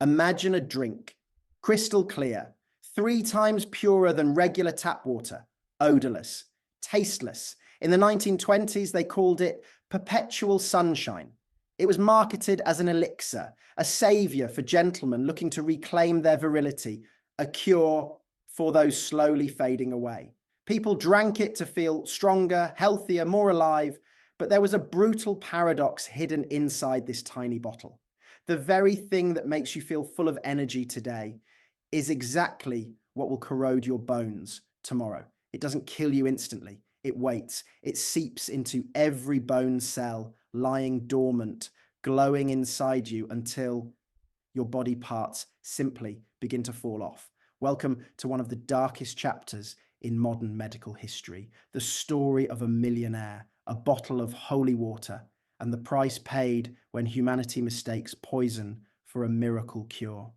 Imagine a drink, crystal clear, 3 times purer than regular tap water, odorless, tasteless. In the 1920s, they called it Perpetual Sunshine. It was marketed as an elixir, a savior for gentlemen looking to reclaim their virility, a cure for those slowly fading away. People drank it to feel stronger, healthier, more alive, but there was a brutal paradox hidden inside this tiny bottle. The very thing that makes you feel full of energy today is exactly what will corrode your bones tomorrow. It doesn't kill you instantly. It waits. It seeps into every bone cell, lying dormant, glowing inside you until your body parts simply begin to fall off. Welcome to one of the darkest chapters in modern medical history, the story of a millionaire, a bottle of holy water, and the price paid when humanity mistakes poison for a miracle cure.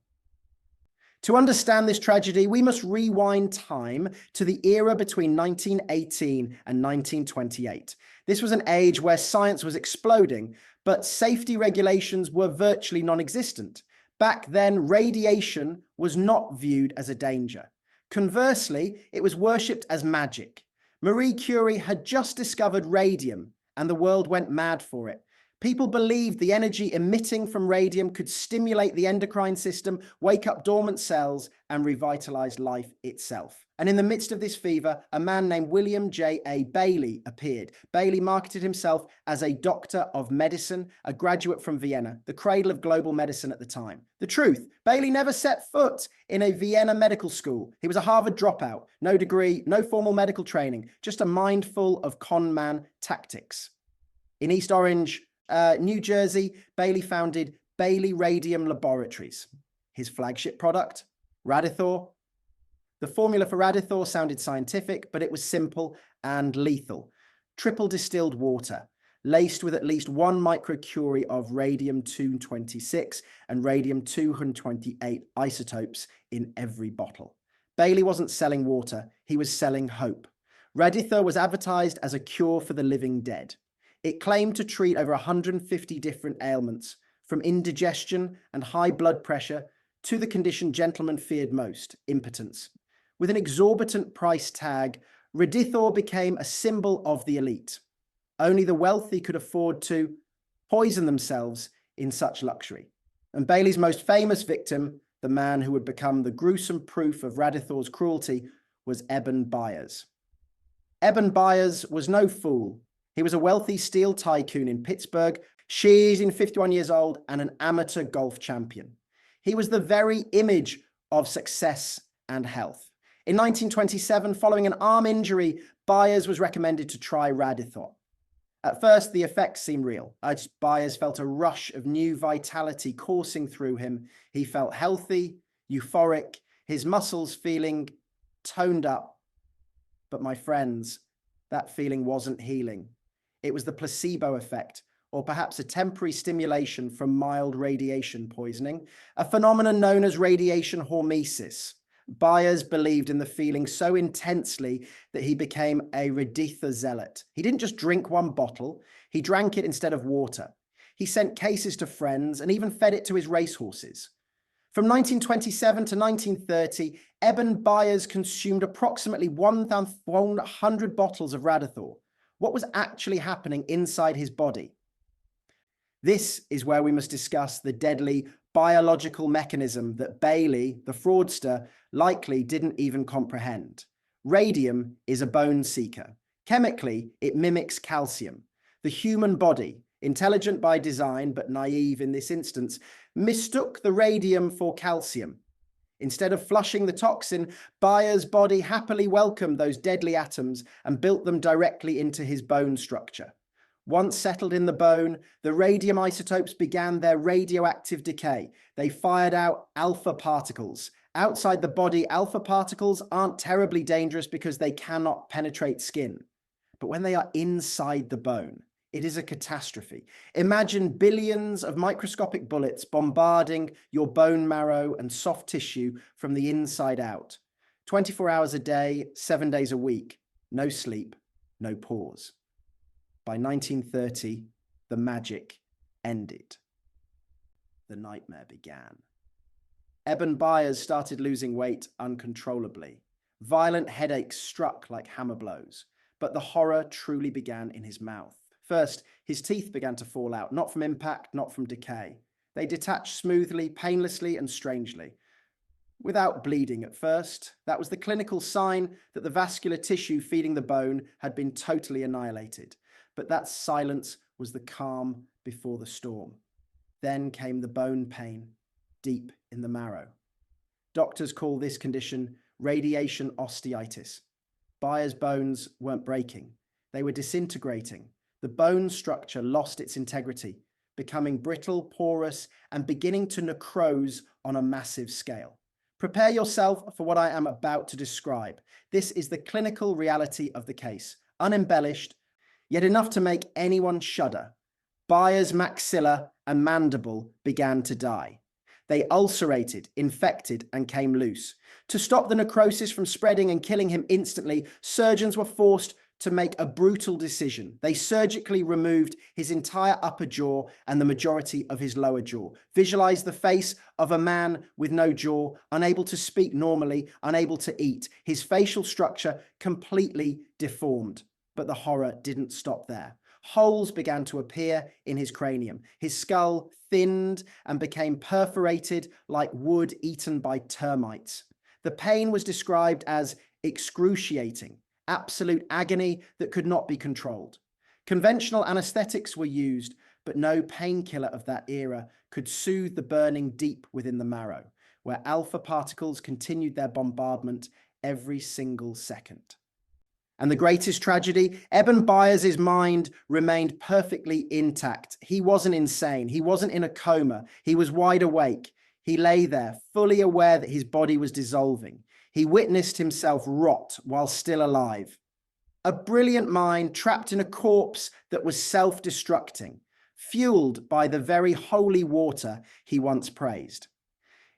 To understand this tragedy, we must rewind time to the era between 1918 and 1928. This was an age where science was exploding, but safety regulations were virtually non-existent. Back then, radiation was not viewed as a danger. Conversely, it was worshipped as magic. Marie Curie had just discovered radium, and the world went mad for it. People believed the energy emitting from radium could stimulate the endocrine system, wake up dormant cells, and revitalize life itself. And in the midst of this fever, a man named William J.A. Bailey appeared. Bailey marketed himself as a doctor of medicine, a graduate from Vienna, the cradle of global medicine at the time. The truth, Bailey never set foot in a Vienna medical school. He was a Harvard dropout, no degree, no formal medical training, just a mind full of con man tactics. In East Orange, New Jersey, Bailey founded Bailey Radium Laboratories. His flagship product, Radithor. The formula for Radithor sounded scientific, but it was simple and lethal. Triple-distilled water, laced with at least 1 microcurie of radium-226 and radium-228 isotopes in every bottle. Bailey wasn't selling water, he was selling hope. Radithor was advertised as a cure for the living dead. It claimed to treat over 150 different ailments, from indigestion and high blood pressure to the condition gentlemen feared most, impotence. With an exorbitant price tag, Radithor became a symbol of the elite. Only the wealthy could afford to poison themselves in such luxury. And Bailey's most famous victim, the man who would become the gruesome proof of Radithor's cruelty, was Eben Byers. Eben Byers was no fool. He was a wealthy steel tycoon in Pittsburgh, she's 51 years old, and an amateur golf champion. He was the very image of success and health. In 1927, following an arm injury, Byers was recommended to try Radithor. At first, the effects seemed real. Byers felt a rush of new vitality coursing through him. He felt healthy, euphoric, his muscles feeling toned up. But my friends, that feeling wasn't healing. It was the placebo effect, or perhaps a temporary stimulation from mild radiation poisoning, a phenomenon known as radiation hormesis. Byers believed in the feeling so intensely that he became a Radithor zealot. He didn't just drink 1 bottle, he drank it instead of water. He sent cases to friends and even fed it to his racehorses. From 1927 to 1930, Eben Byers consumed approximately 100 bottles of Radithor. What was actually happening inside his body? This is where we must discuss the deadly biological mechanism that Bailey, the fraudster, likely didn't even comprehend. Radium is a bone seeker. Chemically, it mimics calcium. The human body, intelligent by design but naive in this instance, mistook the radium for calcium. Instead of flushing the toxin, Byers' body happily welcomed those deadly atoms and built them directly into his bone structure. Once settled in the bone, the radium isotopes began their radioactive decay. They fired out alpha particles. Outside the body, alpha particles aren't terribly dangerous because they cannot penetrate skin. But when they are inside the bone, it is a catastrophe. Imagine billions of microscopic bullets bombarding your bone marrow and soft tissue from the inside out. 24 hours a day, 7 days a week, no sleep, no pause. By 1930, the magic ended. The nightmare began. Eben Byers started losing weight uncontrollably. Violent headaches struck like hammer blows, but the horror truly began in his mouth. First, his teeth began to fall out, not from impact, not from decay. They detached smoothly, painlessly, and strangely. Without bleeding at first, that was the clinical sign that the vascular tissue feeding the bone had been totally annihilated. But that silence was the calm before the storm. Then came the bone pain, deep in the marrow. Doctors call this condition radiation osteitis. Byers' bones weren't breaking. They were disintegrating. The bone structure lost its integrity, becoming brittle, porous, and beginning to necrose on a massive scale. Prepare yourself for what I am about to describe. This is the clinical reality of the case, unembellished, yet enough to make anyone shudder. Byers' maxilla and mandible began to die. They ulcerated, infected, and came loose. To stop the necrosis from spreading and killing him instantly, surgeons were forced to make a brutal decision. They surgically removed his entire upper jaw and the majority of his lower jaw. Visualize the face of a man with no jaw, unable to speak normally, unable to eat, his facial structure completely deformed. But the horror didn't stop there. Holes began to appear in his cranium. His skull thinned and became perforated like wood eaten by termites. The pain was described as excruciating, absolute agony that could not be controlled. Conventional anesthetics were used, but no painkiller of that era could soothe the burning deep within the marrow, where alpha particles continued their bombardment every single second. And the greatest tragedy, Eben Byers' mind remained perfectly intact. He wasn't insane. He wasn't in a coma. He was wide awake. He lay there, fully aware that his body was dissolving. He witnessed himself rot while still alive. A brilliant mind trapped in a corpse that was self-destructing, fueled by the very holy water he once praised.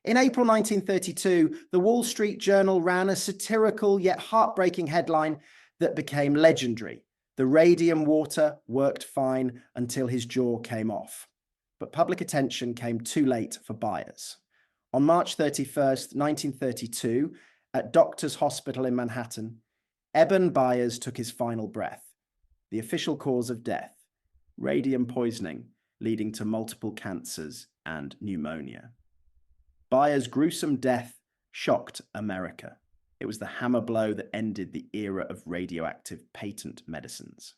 In April 1932, the Wall Street Journal ran a satirical yet heartbreaking headline that became legendary. The radium water worked fine until his jaw came off. But public attention came too late for Byers. On March 31st, 1932, at Doctors' Hospital in Manhattan, Eben Byers took his final breath. The official cause of death, radium poisoning, leading to multiple cancers and pneumonia. Byers' gruesome death shocked America. It was the hammer blow that ended the era of radioactive patent medicines.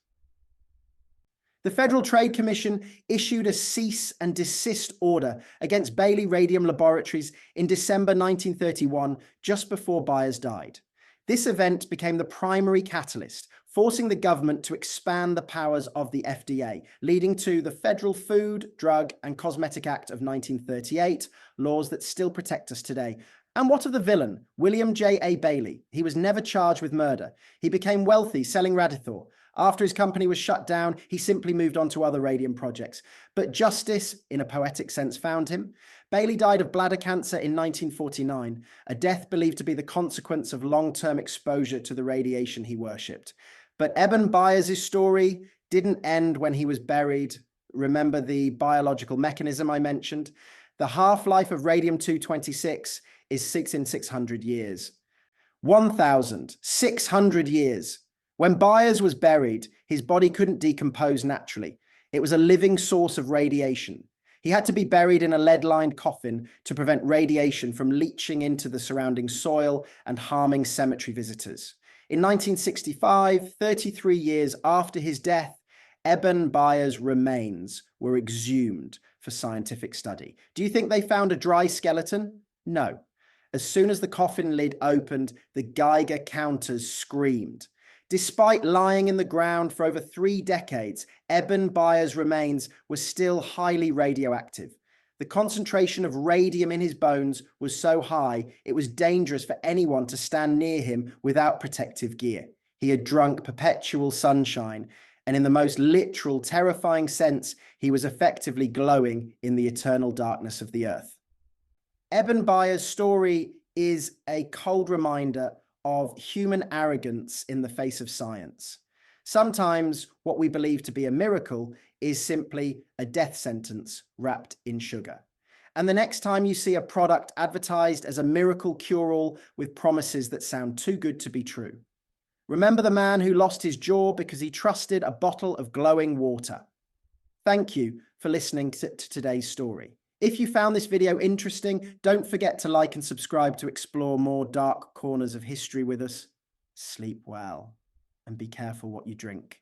The Federal Trade Commission issued a cease and desist order against Bailey Radium Laboratories in December 1931, just before Byers died. This event became the primary catalyst, forcing the government to expand the powers of the FDA, leading to the Federal Food, Drug, and Cosmetic Act of 1938, laws that still protect us today. And what of the villain, William J.A. Bailey? He was never charged with murder. He became wealthy selling Radithor. After his company was shut down, he simply moved on to other radium projects. But justice, in a poetic sense, found him. Bailey died of bladder cancer in 1949, a death believed to be the consequence of long-term exposure to the radiation he worshipped. But Eben Byers' story didn't end when he was buried. Remember the biological mechanism I mentioned? The half-life of radium-226 is 6 in 600 years. 1,600 years. When Byers was buried, his body couldn't decompose naturally. It was a living source of radiation. He had to be buried in a lead-lined coffin to prevent radiation from leaching into the surrounding soil and harming cemetery visitors. In 1965, 33 years after his death, Eben Byers' remains were exhumed for scientific study. Do you think they found a dry skeleton? No. As soon as the coffin lid opened, the Geiger counters screamed. Despite lying in the ground for over 3 decades, Eben Byers' remains were still highly radioactive. The concentration of radium in his bones was so high, it was dangerous for anyone to stand near him without protective gear. He had drunk perpetual sunshine, and in the most literal, terrifying sense, he was effectively glowing in the eternal darkness of the earth. Eben Byers' story is a cold reminder of human arrogance in the face of science. Sometimes what we believe to be a miracle is simply a death sentence wrapped in sugar. And the next time you see a product advertised as a miracle cure-all with promises that sound too good to be true. Remember the man who lost his jaw because he trusted a bottle of glowing water. Thank you for listening to today's story. If you found this video interesting, don't forget to like and subscribe to explore more dark corners of history with us. Sleep well and be careful what you drink.